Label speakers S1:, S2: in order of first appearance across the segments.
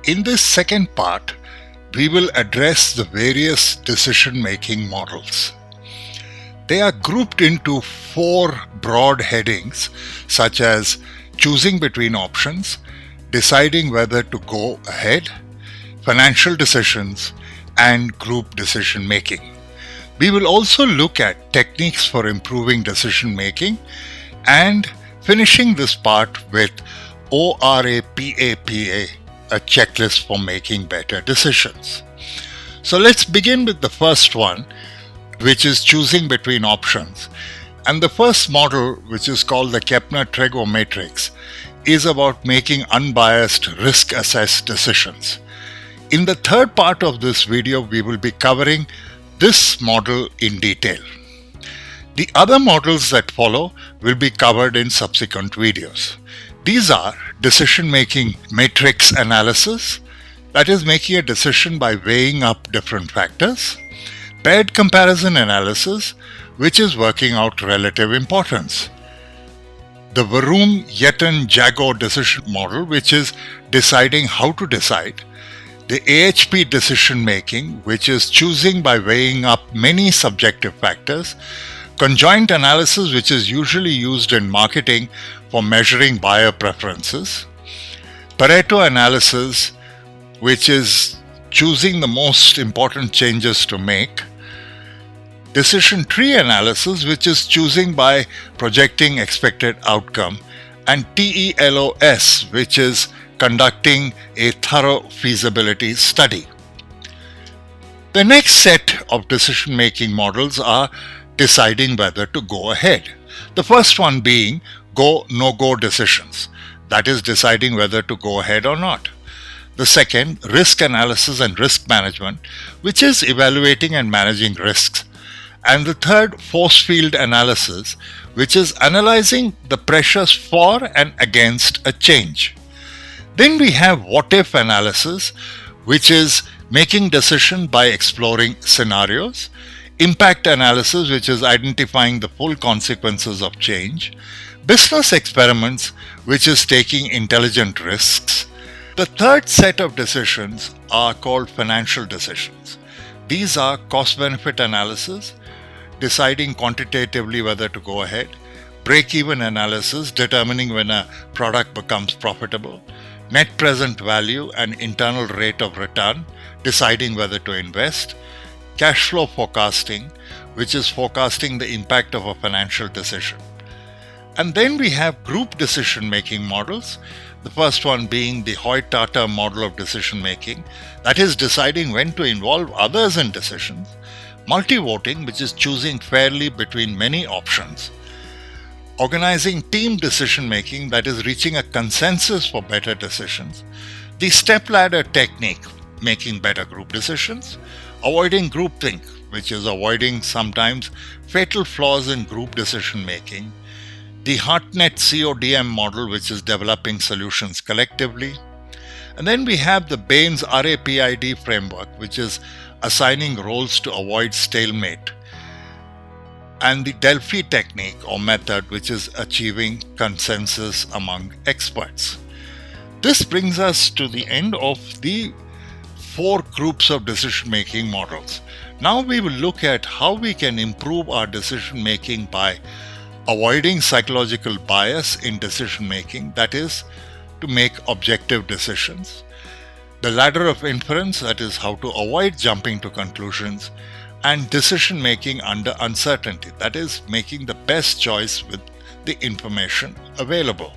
S1: In this second part, we will address the various decision-making models. They are grouped into 4 broad headings, such as choosing between options, deciding whether to go ahead, financial decisions, and group decision making. We will also look at techniques for improving decision making and finishing this part with ORAPAPA, a checklist for making better decisions. So let's begin with the first one, which is choosing between options. And the first model, which is called the Kepner-Tregoe matrix, is about making unbiased risk-assessed decisions. In the third part of this video, we will be covering this model in detail. The other models that follow will be covered in subsequent videos. These are decision-making matrix analysis, that is making a decision by weighing up different factors, paired comparison analysis, which is working out relative importance, the Varun-Yetan-Jago decision model, which is deciding how to decide, the AHP decision making, which is choosing by weighing up many subjective factors, conjoint analysis, which is usually used in marketing for measuring buyer preferences, Pareto analysis, which is choosing the most important changes to make, decision tree analysis, which is choosing by projecting expected outcome, and TELOS, which is conducting a thorough feasibility study. The next set of decision-making models are deciding whether to go ahead. The first one being go, no-go decisions, that is deciding whether to go ahead or not. The second, risk analysis and risk management, which is evaluating and managing risks. And the third, force field analysis, which is analyzing the pressures for and against a change. Then we have what-if analysis, which is making decisions by exploring scenarios, impact analysis, which is identifying the full consequences of change, business experiments, which is taking intelligent risks. The third set of decisions are called financial decisions. These are cost-benefit analysis, deciding quantitatively whether to go ahead, break-even analysis, determining when a product becomes profitable, net present value and internal rate of return, deciding whether to invest, cash flow forecasting, which is forecasting the impact of a financial decision. And then we have group decision-making models, the first one being the Hoyt-Tata model of decision-making, that is deciding when to involve others in decisions, multi-voting, which is choosing fairly between many options, organizing team decision-making, that is reaching a consensus for better decisions, the step-ladder technique, making better group decisions, avoiding groupthink, which is avoiding sometimes fatal flaws in group decision-making, the Hartnett CODM model, which is developing solutions collectively, and then we have the Bain's RAPID framework, which is assigning roles to avoid stalemate, and the Delphi technique or method, which is achieving consensus among experts. This brings us to the end of the 4 groups of decision-making models. Now we will look at how we can improve our decision-making by avoiding psychological bias in decision-making, that is, to make objective decisions, the ladder of inference, that is, how to avoid jumping to conclusions, and decision-making under uncertainty, that is, making the best choice with the information available.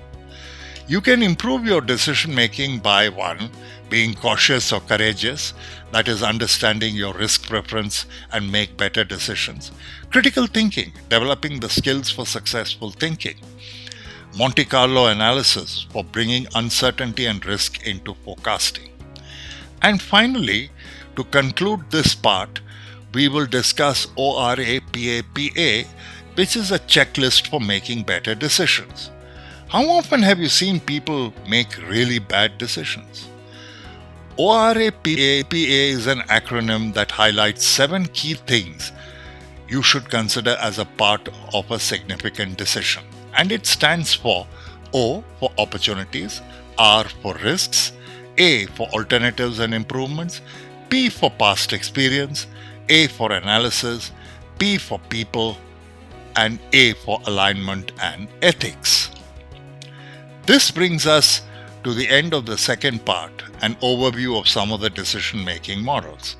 S1: You can improve your decision-making by 1. Being cautious or courageous, that is understanding your risk preference and make better decisions. Critical thinking, developing the skills for successful thinking. Monte Carlo analysis for bringing uncertainty and risk into forecasting. And finally, to conclude this part, we will discuss ORAPAPA, which is a checklist for making better decisions. How often have you seen people make really bad decisions? ORAPAPA is an acronym that highlights 7 key things you should consider as a part of a significant decision. And it stands for O for opportunities, R for risks, A for alternatives and improvements, P for past experience, A for analysis, P for people, and A for alignment and ethics. This brings us to the end of the second part, an overview of some of the decision-making models.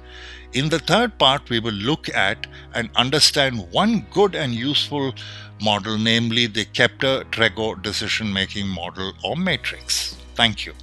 S1: In the third part, we will look at and understand one good and useful model, namely the Kepner-Tregoe decision-making model or matrix. Thank you.